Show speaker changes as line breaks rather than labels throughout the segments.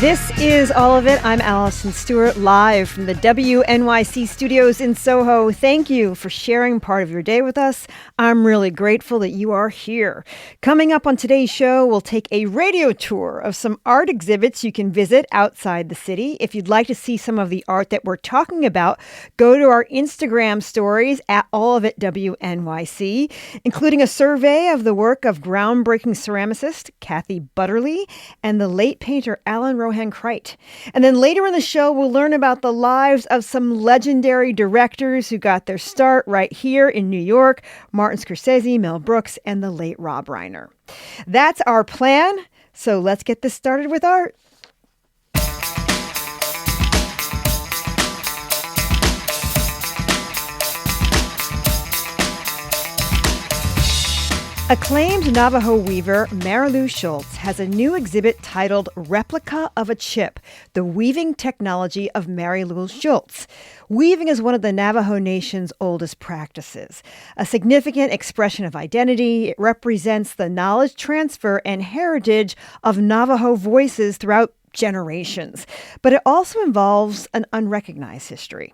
This is All of It. I'm Allison Stewart, live from the WNYC studios in Soho. Thank you for sharing part of your day with us. I'm really grateful that you are here. Coming up on today's show, we'll take a radio tour of some art exhibits you can visit outside the city. If you'd like to see some of the art that we're talking about, go to our Instagram stories at All of It WNYC, including a survey of the work of groundbreaking ceramicist Kathy Butterly and the late painter Alan Rohan Crite. And then later in the show, we'll learn about the lives of some legendary directors who got their start right here in New York: Martin Scorsese, Mel Brooks, and the late Rob Reiner. That's our plan. So let's get this started with art. Acclaimed Navajo weaver Marilou Schultz has a new exhibit titled Replica of a Chip, the Weaving Technology of Marilou Schultz. Weaving is one of the Navajo Nation's oldest practices, a significant expression of identity. It represents the knowledge transfer and heritage of Navajo voices throughout generations, but it also involves an unrecognized history.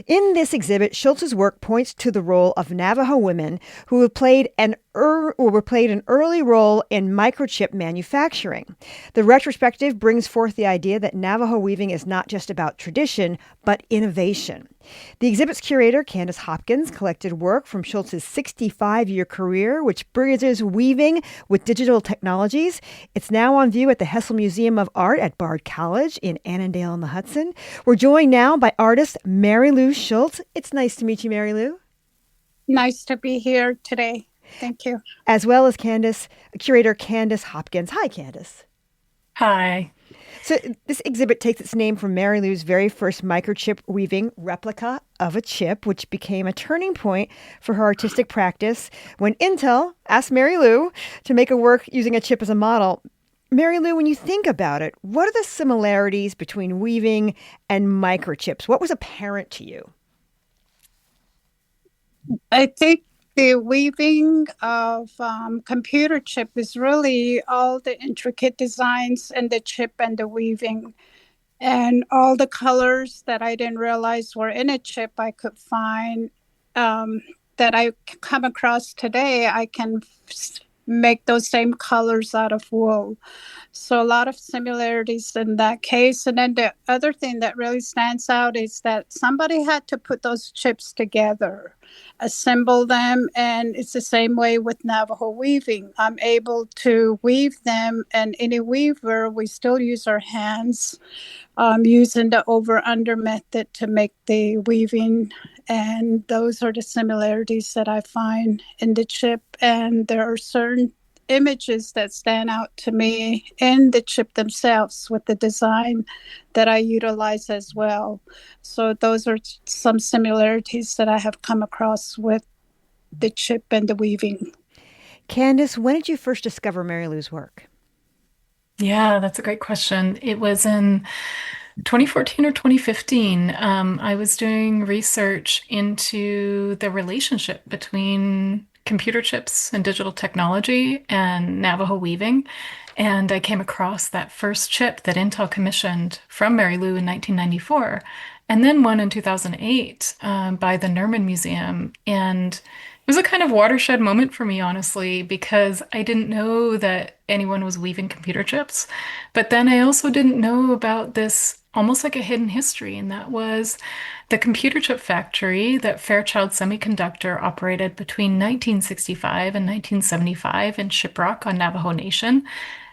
In this exhibit, Schultz's work points to the role of Navajo women who have played an early role in microchip manufacturing. The retrospective brings forth the idea that Navajo weaving is not just about tradition, but innovation. The exhibit's curator, Candace Hopkins, collected work from Schultz's 65-year career, which bridges weaving with digital technologies. It's now on view at the Hessel Museum of Art at Bard College in Annandale-on-the-Hudson. We're joined now by artist Marilou Schultz. It's nice to meet you, Marilou.
Nice to be here today. Thank you.
As well as curator Candace Hopkins. Hi, Candace.
Hi.
So this exhibit takes its name from Marilou's very first microchip weaving replica of a chip, which became a turning point for her artistic practice when Intel asked Marilou to make a work using a chip as a model. Marilou, when you think about it, what are the similarities between weaving and microchips? What was apparent to you?
I think the weaving of computer chip is really all the intricate designs in the chip and the weaving, and all the colors that I didn't realize were in a chip I could find that I come across today. I can make those same colors out of wool. So a lot of similarities in that case. And then the other thing that really stands out is that somebody had to put those chips together, assemble them, and it's the same way with Navajo weaving. I'm able to weave them, and any weaver, we still use our hands, using the over-under method to make the weaving. And those are the similarities that I find in the chip. And there are certain images that stand out to me in the chip themselves with the design that I utilize as well. So those are some similarities that I have come across with the chip and the weaving.
Candace, when did you first discover Marilou's work?
Yeah, that's a great question. It was in 2014 or 2015. I was doing research into the relationship between computer chips and digital technology and Navajo weaving. And I came across that first chip that Intel commissioned from Marilou in 1994, and then one in 2008 by the Nerman Museum. And it was a kind of watershed moment for me, honestly, because I didn't know that anyone was weaving computer chips. But then I also didn't know about this almost like a hidden history, and that was the computer chip factory that Fairchild Semiconductor operated between 1965 and 1975 in Shiprock on Navajo Nation,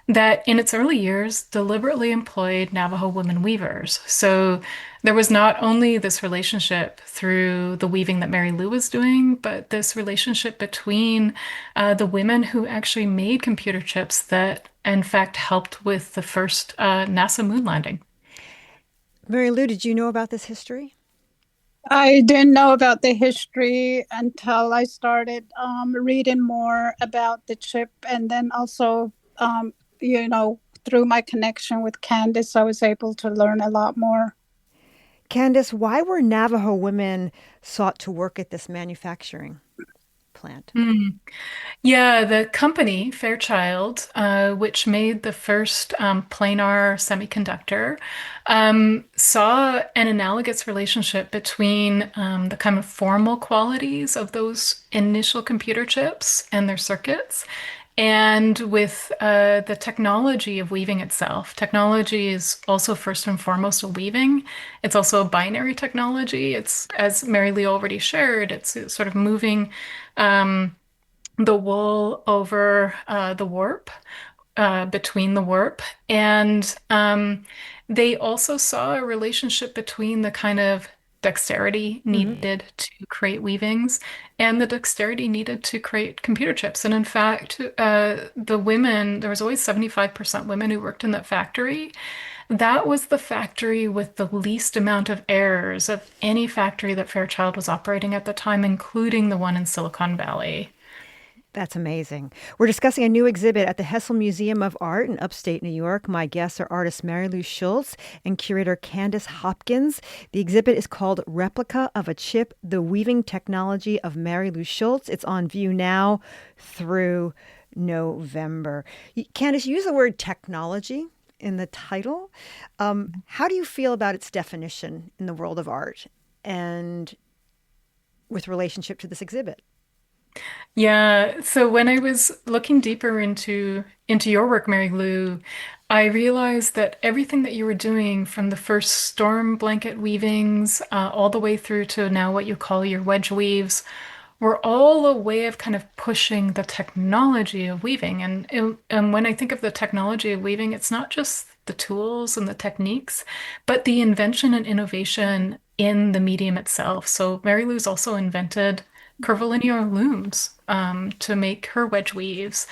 that in its early years deliberately employed Navajo women weavers. So there was not only this relationship through the weaving that Marilou was doing, but this relationship between the women who actually made computer chips that, in fact, helped with the first NASA moon landing.
Marilou, did you know about this history?
I didn't know about the history until I started reading more about the chip, and then also, through my connection with Candace, I was able to learn a lot more.
Candace, why were Navajo women sought to work at this manufacturing plant?
Mm. Yeah, the company, Fairchild, which made the first planar semiconductor, saw an analogous relationship between the kind of formal qualities of those initial computer chips and their circuits, and with the technology of weaving itself. Technology is also first and foremost a weaving. It's also a binary technology. It's, as Mary Lee already shared, it's sort of moving. Um, the wool over the warp, between the warp. And they also saw a relationship between the kind of dexterity
Hmm.
needed to create weavings and the dexterity needed to create computer chips. And in fact, the women, there was always 75% women who worked in that factory. That was the factory with the least amount of errors of any factory that Fairchild was operating at the time, including the one in Silicon Valley.
That's amazing. We're discussing a new exhibit at the Hessel Museum of Art in upstate New York. My guests are artist Marilou Schultz and curator Candace Hopkins. The exhibit is called Replica of a Chip, the Weaving Technology of Marilou Schultz. It's on view now through November. Candace, you use the word technology in the title. How do you feel about its definition in the world of art and with relationship to this exhibit?
Yeah, so when I was looking deeper into your work, Mary Lou, I realized that everything that you were doing from the first storm blanket weavings all the way through to now what you call your wedge weaves were all a way of kind of pushing the technology of weaving. And when I think of the technology of weaving, it's not just the tools and the techniques, but the invention and innovation in the medium itself. So Mary Lou's also invented curvilinear looms to make her wedge weaves.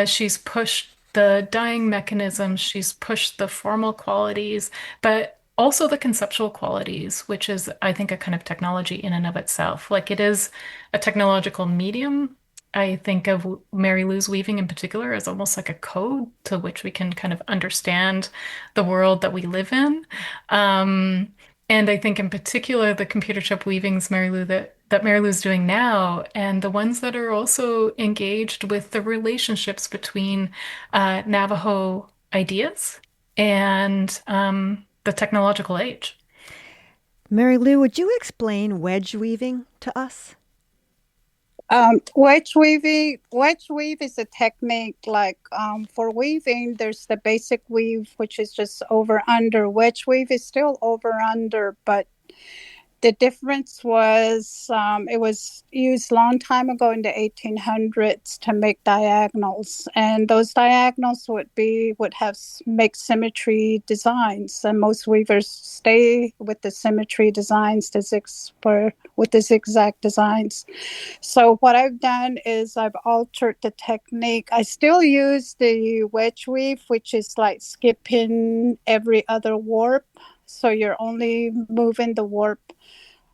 She's pushed the dyeing mechanisms, she's pushed the formal qualities, but also the conceptual qualities, which is, I think, a kind of technology in and of itself. Like it is a technological medium. I think of Mary Lou's weaving in particular as almost like a code to which we can kind of understand the world that we live in. Um, and I think in particular the computer chip weavings Mary Lou that Mary Lou's doing now, and the ones that are also engaged with the relationships between Navajo ideas and the technological age.
Mary Lou, would you explain wedge weaving to us?
Wedge weave is a technique like for weaving. There's the basic weave, which is just over under. Wedge weave is still over under, but the difference was it was used long time ago in the 1800s to make diagonals, and those diagonals would have make symmetry designs, and most weavers stay with the symmetry designs, with the zigzag designs. So what I've done is I've altered the technique. I still use the wedge weave, which is like skipping every other warp. So you're only moving the warp,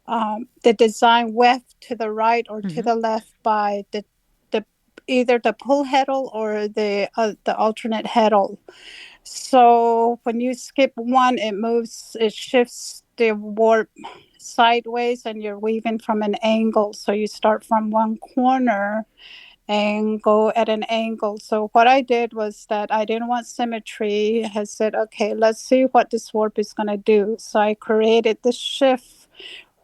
the design weft to the right or to
Hmm.
the left by the either the pull heddle or the alternate heddle. So when you skip one, it shifts the warp sideways, and you're weaving from an angle. So you start from one corner and go at an angle. So what I did was that I didn't want symmetry. I said, okay, let's see what this warp is going to do. So I created this shift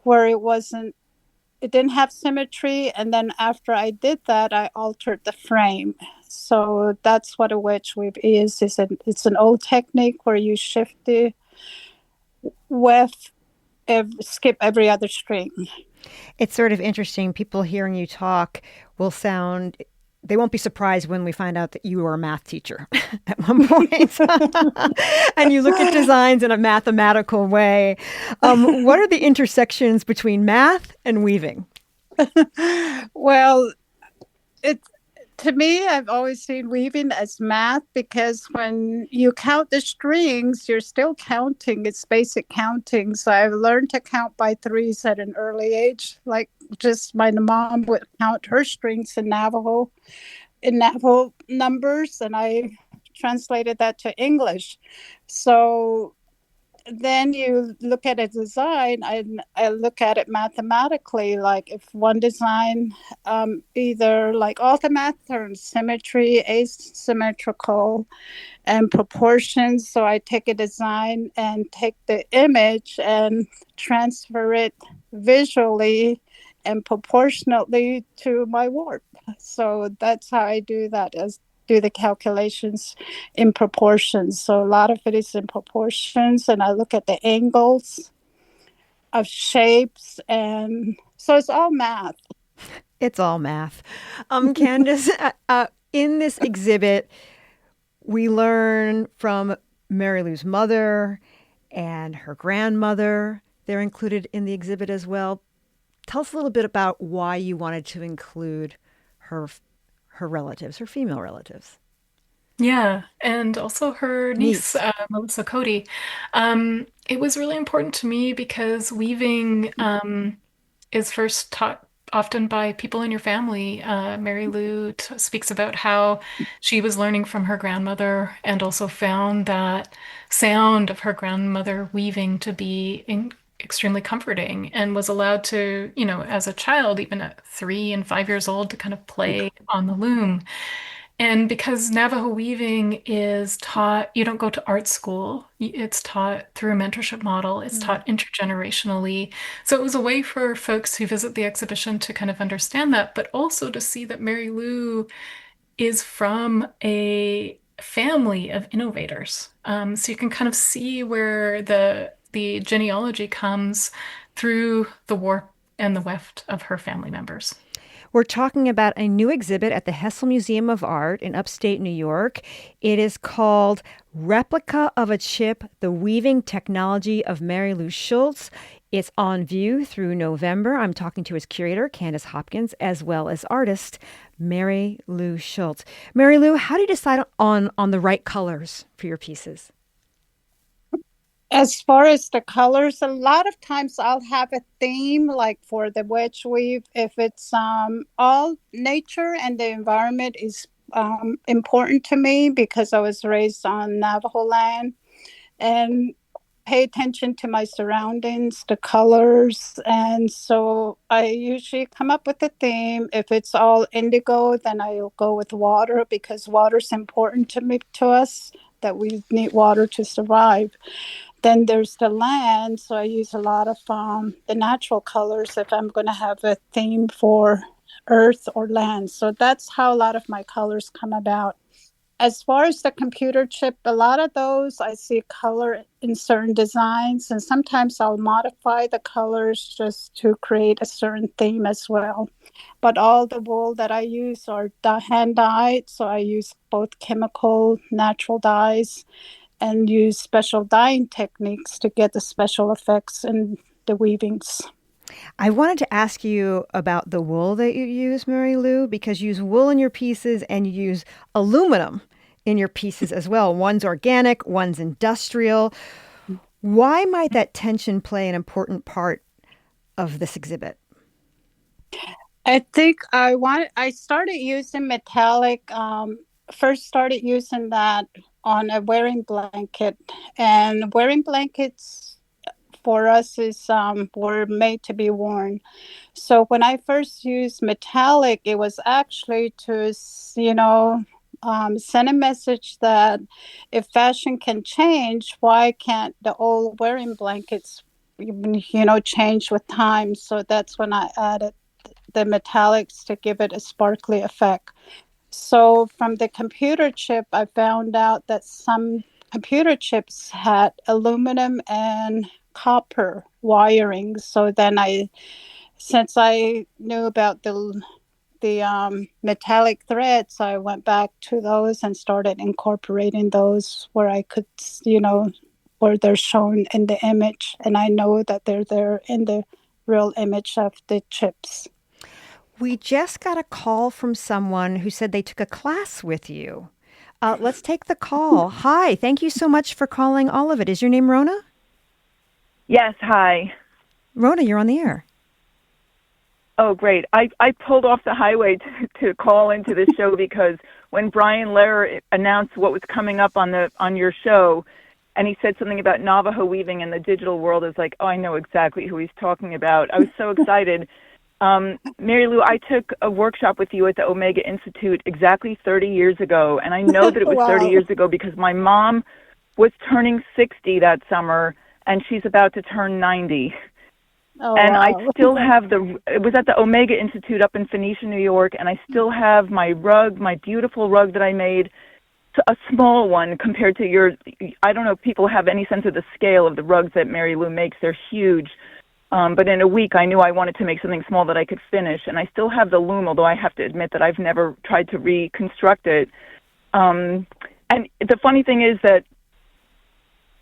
where it didn't have symmetry. And then after I did that, I altered the frame. So that's what a wedge weave is. It's an old technique where you shift the weft, skip every other string.
It's sort of interesting. People hearing you talk will sound, they won't be surprised when we find out that you were a math teacher at one point. And you look at designs in a mathematical way. What are the intersections between math and weaving?
Well, it to me, I've always seen weaving as math, because when you count the strings, you're still counting. It's basic counting. So I've learned to count by threes at an early age. Like just my mom would count her strings in Navajo numbers, and I translated that to English. So then you look at a design, and I look at it mathematically. Like if one design, either like all the math terms, symmetry, asymmetrical, and proportions. So I take a design and take the image and transfer it visually and proportionately to my work. So that's how I do that, is do the calculations in proportions. So a lot of it is in proportions, and I look at the angles of shapes, and so it's all math.
It's all math. Candace, in this exhibit, we learn from Mary Lou's mother and her grandmother. They're included in the exhibit as well. Tell us a little bit about why you wanted to include her her relatives, her female relatives.
Yeah, and also her niece,
Niece.
Melissa Cody. It was really important to me because weaving is first taught often by people in your family. Mary Lou speaks about how she was learning from her grandmother and also found that sound of her grandmother weaving to be extremely comforting and was allowed to, as a child, even at 3 and 5 years old, to kind of play on the loom. And because Navajo weaving is taught, you don't go to art school. It's taught through a mentorship model. It's
Mm.
taught intergenerationally. So it was a way for folks who visit the exhibition to kind of understand that, but also to see that Mary Lou is from a family of innovators. So you can kind of see where the genealogy comes through the warp and the weft of her family members.
We're talking about a new exhibit at the Hessel Museum of Art in upstate New York. It is called Replica of a Chip, the Weaving Technology of Marilou Schultz. It's on view through November. I'm talking to its curator, Candace Hopkins, as well as artist Mary Lou Schultz. Mary Lou, how do you decide on the right colors for your pieces?
As far as the colors, a lot of times I'll have a theme, like for the wedge weave. If it's all nature and the environment is important to me, because I was raised on Navajo land, and pay attention to my surroundings, the colors. And so I usually come up with a theme. If it's all indigo, then I'll go with water, because water's important to me, to us, that we need water to survive. Then there's the land, so I use a lot of the natural colors if I'm going to have a theme for earth or land. So that's how a lot of my colors come about. As far as the computer chip, a lot of those I see color in certain designs, and sometimes I'll modify the colors just to create a certain theme as well. But all the wool that I use are hand dyed, so I use both chemical, natural dyes, and use special dyeing techniques to get the special effects in the weavings.
I wanted to ask you about the wool that you use, Mary Lou, because you use wool in your pieces and you use aluminum in your pieces as well. One's organic, one's industrial. Why might that tension play an important part of this exhibit?
I think I started using metallic, first started using that on a wearing blanket, and wearing blankets for us is were made to be worn. So when I first used metallic, it was actually to, send a message that if fashion can change, why can't the old wearing blankets, change with time? So that's when I added the metallics to give it a sparkly effect. So from the computer chip, I found out that some computer chips had aluminum and copper wiring. So then since I knew about the metallic threads, I went back to those and started incorporating those where I could, where they're shown in the image, and I know that they're there in the real image of the chips.
We just got a call from someone who said they took a class with you. Let's take the call. Hi, thank you so much for calling all of it. Is your name Rona?
Yes, hi.
Rona, you're on the air.
Oh, great. I pulled off the highway to call into this show because when Brian Lehrer announced what was coming up on your show, and he said something about Navajo weaving, and the digital world is like, oh, I know exactly who he's talking about. I was so excited. Marilou, I took a workshop with you at the Omega Institute exactly 30 years ago, and I know that it was 30
Wow.
years ago because my mom was turning 60 that summer, and she's about to turn 90.
Oh,
And I
wow.
still have it was at the Omega Institute up in Phoenicia, New York, and I still have my rug, my beautiful rug that I made, a small one compared to yours. I don't know if people have any sense of the scale of the rugs that Marilou makes. They're huge. But in a week, I knew I wanted to make something small that I could finish, and I still have the loom, although I have to admit that I've never tried to reconstruct it. And the funny thing is that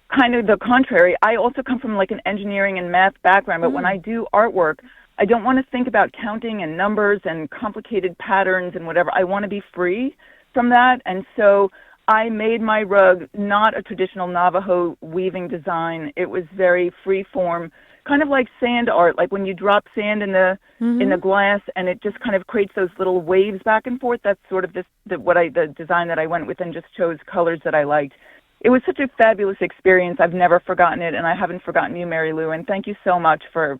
kind of the contrary, I also come from like an engineering and math background, but when I do artwork, I don't want to think about counting and numbers and complicated patterns and whatever. I want to be free from that, and so I made my rug not a traditional Navajo weaving design. It was very free form, kind of like sand art, like when you drop sand in the glass and it just kind of creates those little waves back and forth. That's sort of the design that I went with, and just chose colors that I liked. It was such a fabulous experience. I've never forgotten it, and I haven't forgotten you, Marilou. And thank you so much for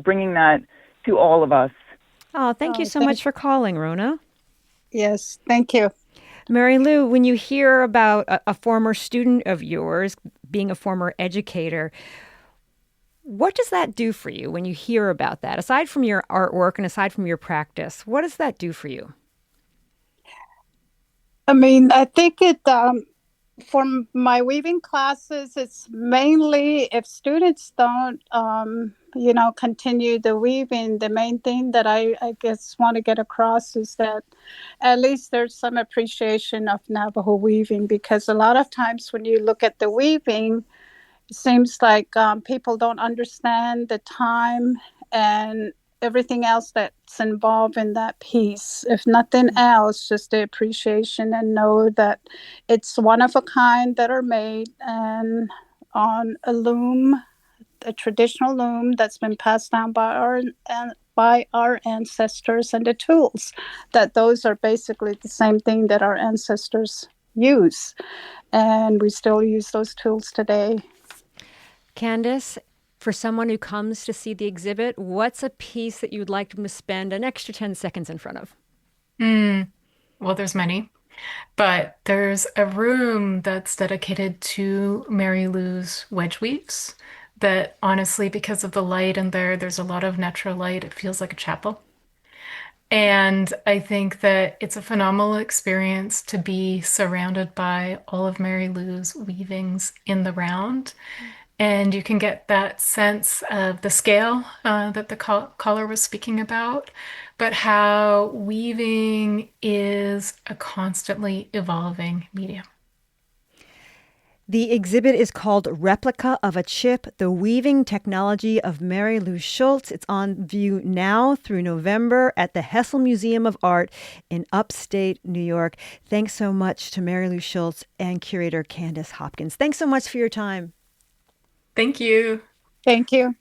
bringing that to all of us.
Oh, thank you so much for calling, Rona.
Yes, thank you.
Marilou, when you hear about a former student of yours being a former educator, what does that do for you when you hear about that? Aside from your artwork and aside from your practice, what does that do for you?
I mean, I think it, for my weaving classes, it's mainly if students don't, continue the weaving, the main thing that I guess want to get across is that at least there's some appreciation of Navajo weaving, because a lot of times when you look at the weaving, it seems like people don't understand the time and everything else that's involved in that piece. If nothing else, just the appreciation and know that it's one of a kind that are made and on a loom, a traditional loom that's been passed down by our ancestors, and the tools that those are basically the same thing that our ancestors use, and we still use those tools today.
Candace, for someone who comes to see the exhibit, what's a piece that you would like them to spend an extra 10 seconds in front of?
Well, there's many, but there's a room that's dedicated to Mary Lou's wedge weaves that honestly, because of the light in there, there's a lot of natural light. It feels like a chapel. And I think that it's a phenomenal experience to be surrounded by all of Mary Lou's weavings in the round. And you can get that sense of the scale that the caller was speaking about, but how weaving is a constantly evolving medium.
The exhibit is called Replica of a Chip, the Weaving Technology of Marilou Schultz. It's on view now through November at the Hessel Museum of Art in upstate New York. Thanks so much to Marilou Schultz and curator Candace Hopkins. Thanks so much for your time.
Thank you.
Thank you.